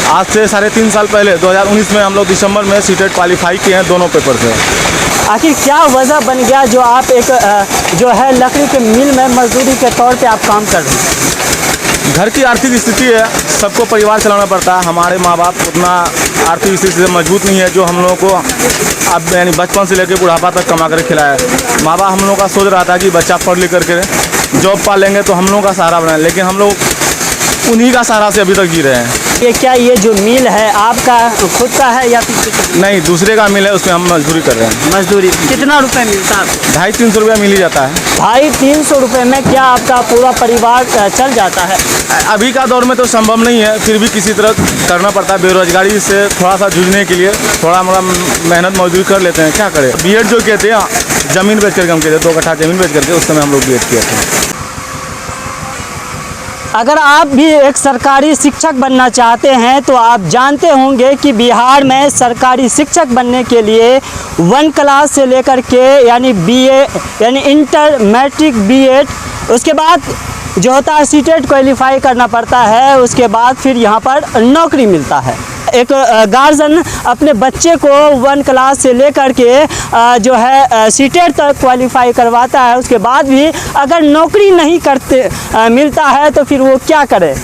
आज से 3.5 साल पहले 2019 में हम लोग दिसंबर में सीटेट क्वालिफाई किए हैं दोनों पेपर से। आखिर क्या वजह बन गया जो आप एक जो है लकड़ी के मिल में मजदूरी के तौर पे आप काम कर रहे हैं? घर की आर्थिक स्थिति है, सबको परिवार चलाना पड़ता है। हमारे माँ बाप उतना आर्थिक स्थिति से मजबूत नहीं है जो हम लोगों को अब यानी बचपन से लेकर बुढ़ापा तक कमा कर खिलाया है। माँ बाप हम लोगों का सोच रहा था कि बच्चा पढ़ लिख करके जॉब पा लेंगे तो हम लोगों का सहारा बनाए, लेकिन हम लोग उन्हीं का सहारा से अभी तक जी रहे हैं। ये जो मिल है आपका खुद का है या फिर नहीं, दूसरे का मिल है, उसमें हम मजदूरी कर रहे हैं। मजदूरी कितना रुपए मिलता है? 250-300 रुपया मिल ही जाता है। 250-300 रुपए में क्या आपका पूरा परिवार चल जाता है? अभी का दौर में तो संभव नहीं है, फिर भी किसी तरह करना पड़ता है। बेरोजगारी से थोड़ा सा जूझने के लिए थोड़ा मोड़ा मेहनत मजदूरी कर लेते हैं, क्या करें। बीएड जो कहते हैं ज़मीन बेच करके हम कहते हैं, 2 कट्ठा ज़मीन बेच करके उस समय हम लोग बीएड किए थे। अगर आप भी एक सरकारी शिक्षक बनना चाहते हैं तो आप जानते होंगे कि बिहार में सरकारी शिक्षक बनने के लिए 1 क्लास से लेकर के यानी बीए यानी इंटर, मैट्रिक, बीएड, उसके बाद जो होता है सीटेट क्वालिफाई करना पड़ता है। उसके बाद फिर यहाँ पर नौकरी मिलता है। एक गार्जियन अपने बच्चे को 1 क्लास से लेकर के जो है सीटेट तक क्वालिफाई करवाता है, उसके बाद भी अगर नौकरी नहीं करते मिलता है तो फिर वो क्या करे।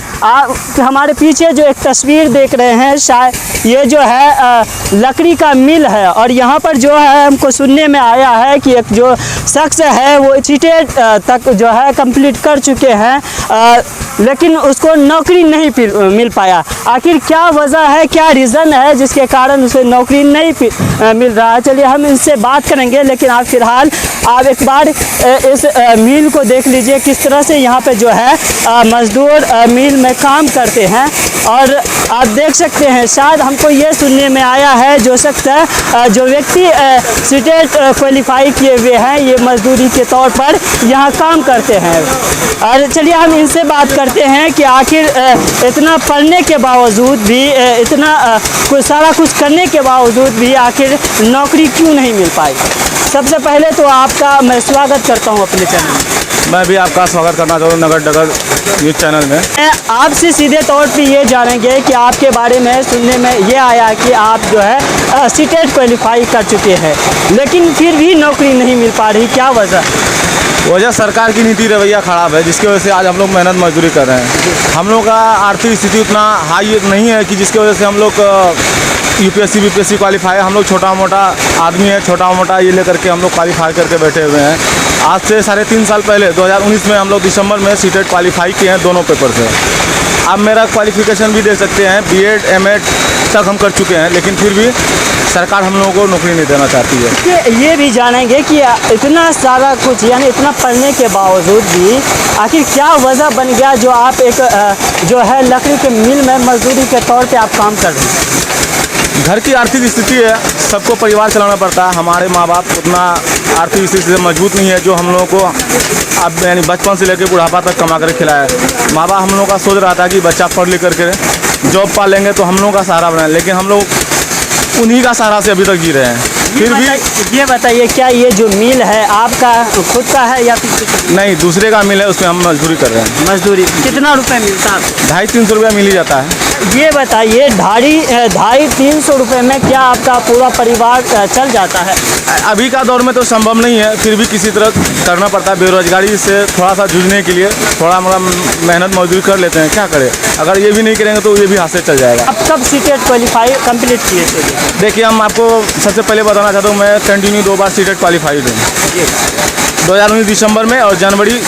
हमारे पीछे जो एक तस्वीर देख रहे हैं, शायद ये जो है लकड़ी का मिल है और यहाँ पर जो है हमको सुनने में आया है कि एक जो शख्स है वो सीटेट तक जो है कंप्लीट कर चुके हैं, लेकिन उसको नौकरी नहीं मिल पाया। आखिर क्या वजह है, क्या रीज़न है जिसके कारण उसे नौकरी नहीं मिल रहा है? चलिए हम इनसे बात करेंगे, लेकिन आप फिलहाल आप एक बार इस मिल को देख लीजिए किस तरह से यहाँ पे जो है मजदूर मिल में काम करते हैं। और आप देख सकते हैं, शायद हमको ये सुनने में आया है जो शख्स है जो व्यक्ति सीटेट क्वालिफाई किए हुए हैं, ये मजदूरी के तौर पर यहाँ काम करते हैं। और चलिए हम इनसे बात करते हैं कि आखिर इतना पढ़ने के बावजूद भी, इतना सारा कुछ करने के बावजूद भी आखिर नौकरी क्यों नहीं मिल पाई। सबसे पहले तो आपका मैं स्वागत करता हूं अपने चैनल में। मैं भी आपका स्वागत करना चाहूँ नगर डगर न्यूज़ चैनल में। मैं आपसे सीधे तौर पे ये जानेंगे कि आपके बारे में सुनने में ये आया कि आप जो है सीटेट क्वालिफाई कर चुके हैं, लेकिन फिर भी नौकरी नहीं मिल पा रही, क्या वजह? सरकार की नीति रवैया ख़राब है, जिसकी वजह से आज हम लोग मेहनत मजदूरी कर रहे हैं। हम लोग का आर्थिक स्थिति उतना हाई नहीं है कि जिसकी वजह से हम लोग यूपीएससी बीपीएससी क्वालिफाई, हम लोग छोटा मोटा आदमी है, छोटा मोटा ये लेकर के हम लोग क्वालिफाई करके बैठे हुए हैं। आज से 3.5 साल पहले 2019 में हम लोग दिसंबर में सीटेट क्वालिफाई किए हैं दोनों पेपर से। अब मेरा क्वालिफिकेशन भी देख सकते हैं, बीएड एमएड तक हम कर चुके हैं, लेकिन फिर भी सरकार हम लोगों को नौकरी नहीं देना चाहती है। ये भी जानेंगे कि इतना सारा कुछ यानी इतना पढ़ने के बावजूद भी आखिर क्या वजह बन गया जो आप एक जो है लकड़ी के मिल में मजदूरी के तौर पे आप काम कर रहे हैं? घर की आर्थिक स्थिति है, सबको परिवार चलाना पड़ता है। हमारे माँ बाप उतना आर्थिक स्थिति से मजबूत नहीं है जो हम लोगों को अब यानी बचपन से लेकर बुढ़ापा तक कमा कर खिलाया है। माँ बाप हम लोगों का सोच रहा था कि बच्चा पढ़ लिख करके जॉब पा लेंगे तो हम लोगों का सहारा बनाए, लेकिन हम लोग उन्हीं का सहारा से अभी तक जी रहे हैं। फिर भी ये बताइए, क्या ये जो मिल है आपका खुद का है या फिर नहीं, दूसरे का मिल है, उसमें हम मजदूरी कर रहे हैं। मजदूरी कितना रुपए मिलता है? 250-300 रुपया मिल ही जाता है। ये बताइए 250-300 रुपए में क्या आपका पूरा परिवार चल जाता है? अभी का दौर में तो संभव नहीं है, फिर भी किसी तरह करना पड़ता है। बेरोजगारी से थोड़ा सा जूझने के लिए थोड़ा मोड़ा मेहनत मजदूरी कर लेते हैं, क्या करें। अगर ये भी नहीं करेंगे तो ये भी हाथ से चल जाएगा। अब कब सीटेट क्वालिफाई कंप्लीट किए थे? देखिए, हम आपको सबसे पहले बताना चाहता हूँ, मैं कंटिन्यू 2 बार सीटेट क्वालिफाइड हूँ। 2019 दिसंबर में और जनवरी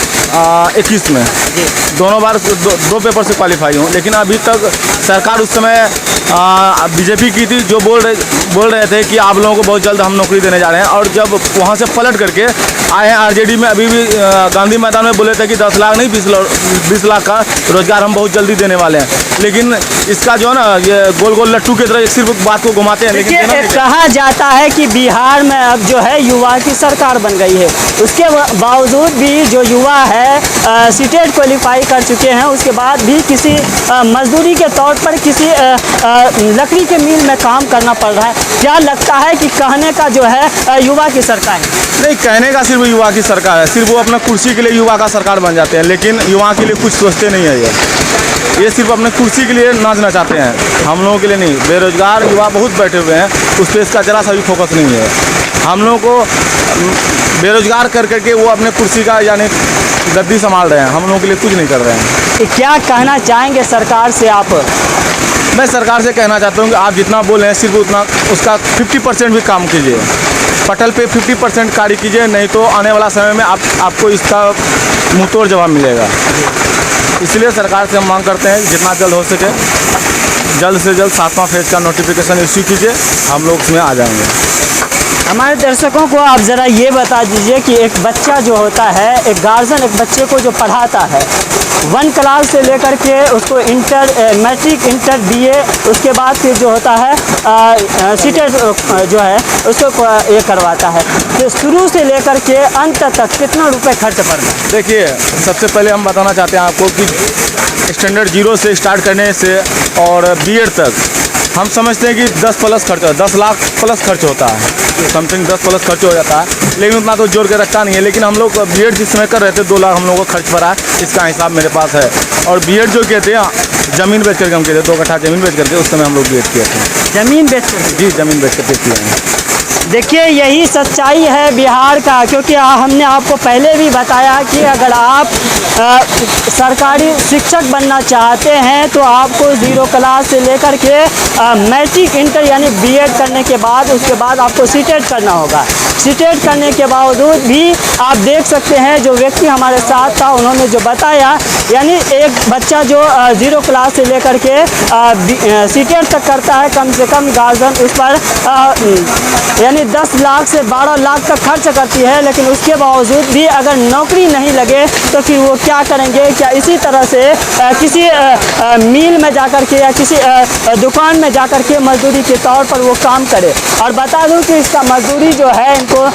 21 में दोनों बार दो पेपर से क्वालिफाई हूँ। लेकिन अभी तक सरकार उस समय बीजेपी की थी जो बोल रहे थे कि आप लोगों को बहुत जल्द हम नौकरी देने जा रहे हैं, और जब वहाँ से पलट करके आए हैं आरजेडी में, अभी भी गांधी मैदान में बोले थे कि 10 लाख नहीं 20 लाख का रोजगार हम बहुत जल्दी देने वाले हैं। लेकिन इसका जो है ना, ये गोल गोल लट्टू की तरह सिर्फ बात को घुमाते हैं। लेकिन कहा जाता है कि बिहार में अब जो है युवा की सरकार बन गई है, उसके बावजूद भी जो युवा है सीटेट क्वालिफाई कर चुके हैं, उसके बाद भी किसी मजदूरी के तौर पर किसी लकड़ी के मिल में काम करना पड़ रहा है। क्या लगता है कि कहने का जो है युवा की सरकार है? नहीं, कहने का सिर्फ युवा की सरकार है, सिर्फ वो अपना कुर्सी के लिए युवा का सरकार बन जाते हैं, लेकिन युवा के लिए कुछ सोचते नहीं है ये। ये सिर्फ अपने कुर्सी के लिए नाचना चाहते हैं, हम लोगों के लिए नहीं। बेरोजगार युवा बहुत बैठे हुए हैं, उस पर इसका ज़रा सा भी फोकस नहीं है। हम लोगों को बेरोजगार कर करके वो अपने कुर्सी का यानी गद्दी संभाल रहे हैं, हम लोगों के लिए कुछ नहीं कर रहे हैं। क्या कहना चाहेंगे सरकार से आप? मैं सरकार से कहना चाहता हूँ कि आप जितना बोल रहे हैं सिर्फ उतना उसका 50% भी काम कीजिए, पटल पे 50% कार्य कीजिए, नहीं तो आने वाला समय में आपको इसका मुंहतोड़ जवाब मिलेगा। इसलिए सरकार से हम मांग करते हैं जितना जल्द हो सके जल्द से जल्द 7वां फेज का नोटिफिकेशन इश्यू कीजिए, हम लोग उसमें आ जाएंगे। हमारे दर्शकों को आप ज़रा ये बता दीजिए कि एक बच्चा जो होता है, एक गार्जियन एक बच्चे को जो पढ़ाता है 1 क्लास से लेकर के उसको इंटर, मैट्रिक, इंटर, बीए, उसके बाद फिर जो होता है सीटेट जो है उसको ये करवाता है, तो शुरू से लेकर के अंत तक कितना रुपए खर्च पड़ता है? देखिए, सबसे पहले हम बताना चाहते हैं आपको कि स्टैंडर्ड 0 से स्टार्ट करने से और बीएड तक हम समझते हैं कि 10 लाख प्लस खर्च होता है, समथिंग 10 प्लस खर्च हो जाता है, लेकिन उतना तो जोड़ के रखता नहीं है। लेकिन हम लोग बीएड जिस समय कर रहे थे 2 लाख हम लोगों को खर्च पड़ा, इसका हिसाब मेरे पास है। और बीएड जो कहते हैं ज़मीन बेच करके हम कहते 2 कट्ठा ज़मीन बेच करके उस समय हम लोग बीएड किए थे। ज़मीन बेच कर? जी, ज़मीन बेच करके किए हैं। देखिए, यही सच्चाई है बिहार का, क्योंकि हमने आपको पहले भी बताया कि अगर आप सरकारी शिक्षक बनना चाहते हैं तो आपको 0 क्लास से लेकर के मैट्रिक, इंटर यानी बीएड करने के बाद उसके बाद आपको सीटेट करना होगा। सीटेट करने के बावजूद भी आप देख सकते हैं जो व्यक्ति हमारे साथ था उन्होंने जो बताया, यानी एक बच्चा जो 0 क्लास से लेकर के सीटेट तक करता है, कम से कम गार्जियन उस पर यानी 10 लाख से 12 लाख तक खर्च करती है। लेकिन उसके बावजूद भी अगर नौकरी नहीं लगे तो फिर वो क्या करेंगे? क्या इसी तरह से किसी मिल में जाकर के या किसी दुकान में जाकर के मजदूरी के तौर पर वो काम करे? और बता दूं कि इसका मजदूरी जो है इनको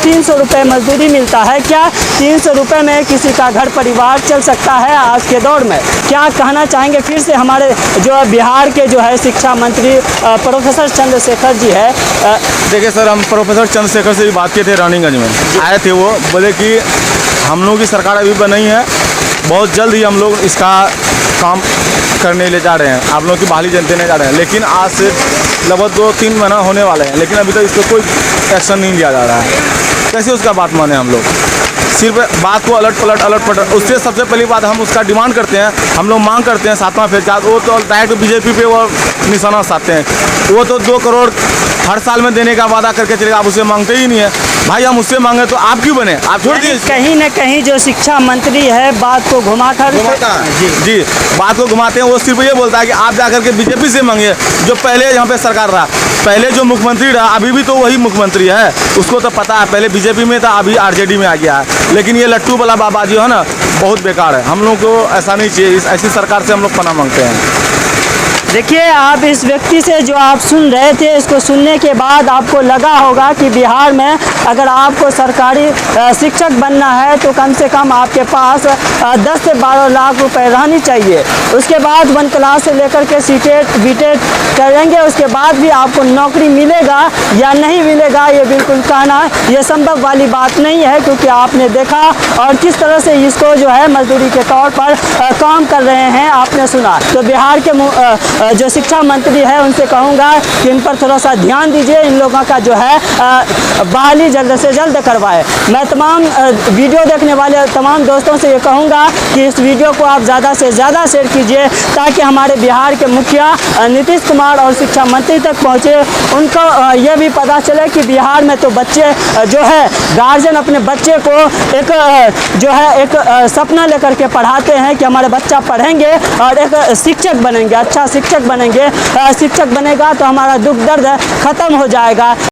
300 रुपये मजदूरी मिलता है। क्या 300 रुपये में किसी का घर परिवार चल सकता है आज के दौर में? क्या कहना चाहेंगे फिर से हमारे जो बिहार के जो है शिक्षा मंत्री प्रोफेसर चंद्रशेखर जी है? देखिए सर, हम प्रोफेसर चंद्रशेखर से भी बात किए थे, रानीगंज में आए थे। वो बोले कि हम लोगों की सरकार अभी बनी है, बहुत जल्द ही हम लोग इसका काम करने ले जा रहे हैं, आप लोगों की बहाली देने जा रहे हैं। लेकिन आज से लगभग 2-3 महीना होने वाले हैं, लेकिन अभी तक इस पर कोई एक्शन नहीं लिया जा रहा है। कैसे उसका बात माने हम लोग? सिर्फ बात को अलट पलट उससे सबसे पहली बात हम उसका डिमांड करते हैं, हम लोग मांग करते हैं 7वां फेज का। वो तो डायरेक्ट बीजेपी पे वो निशाना साधते हैं। वो तो 2 करोड़ हर साल में देने का वादा करके चलेगा, आप उसे मांगते ही नहीं है। भाई हम उससे मांगे तो आप क्यों बने? आप छोड़ दिए। कहीं न कहीं जो शिक्षा मंत्री है बात को घुमाकर जी बात को घुमाते हैं। वो सिर्फ ये बोलता है कि आप जाकर के बीजेपी से मांगिए, जो पहले यहाँ पे सरकार रहा, पहले जो मुख्यमंत्री रहा अभी भी तो वही मुख्यमंत्री है, उसको तो पता है। पहले बीजेपी में था, अभी आरजेडी में आ गया है। लेकिन ये लट्टू वाला बाबा जो है ना, बहुत बेकार है। हम लोग को ऐसा नहीं चाहिए, ऐसी सरकार से हम लोग पनाह मांगते हैं। देखिए, आप इस व्यक्ति से जो आप सुन रहे थे, इसको सुनने के बाद आपको लगा होगा कि बिहार में अगर आपको सरकारी शिक्षक बनना है तो कम से कम आपके पास 10 से 12 लाख रुपए रहनी चाहिए। उसके बाद 1 क्लास से लेकर के सीटेट बीटेट करेंगे, उसके बाद भी आपको नौकरी मिलेगा या नहीं मिलेगा ये बिल्कुल कहना ये संभव वाली बात नहीं है, क्योंकि आपने देखा और किस तरह से इसको जो है मजदूरी के तौर पर काम कर रहे हैं, आपने सुना। तो बिहार के जो शिक्षा मंत्री है उनसे कहूँगा कि इन पर थोड़ा सा ध्यान दीजिए, इन लोगों का जो है बहाली जल्द से जल्द करवाए। मैं तमाम वीडियो देखने वाले तमाम दोस्तों से ये कहूँगा कि इस वीडियो को आप ज़्यादा से ज़्यादा शेयर कीजिए, ताकि हमारे बिहार के मुखिया नीतीश कुमार और शिक्षा मंत्री तक पहुँचे। उनको ये भी पता चले कि बिहार में तो बच्चे जो है गार्जियन अपने बच्चे को एक सपना लेकर के पढ़ाते हैं कि हमारे बच्चा पढ़ेंगे और एक शिक्षक बनेंगे, अच्छा शिक्षक बनेंगे। शिक्षक बनेगा तो हमारा दुख दर्द खत्म हो जाएगा।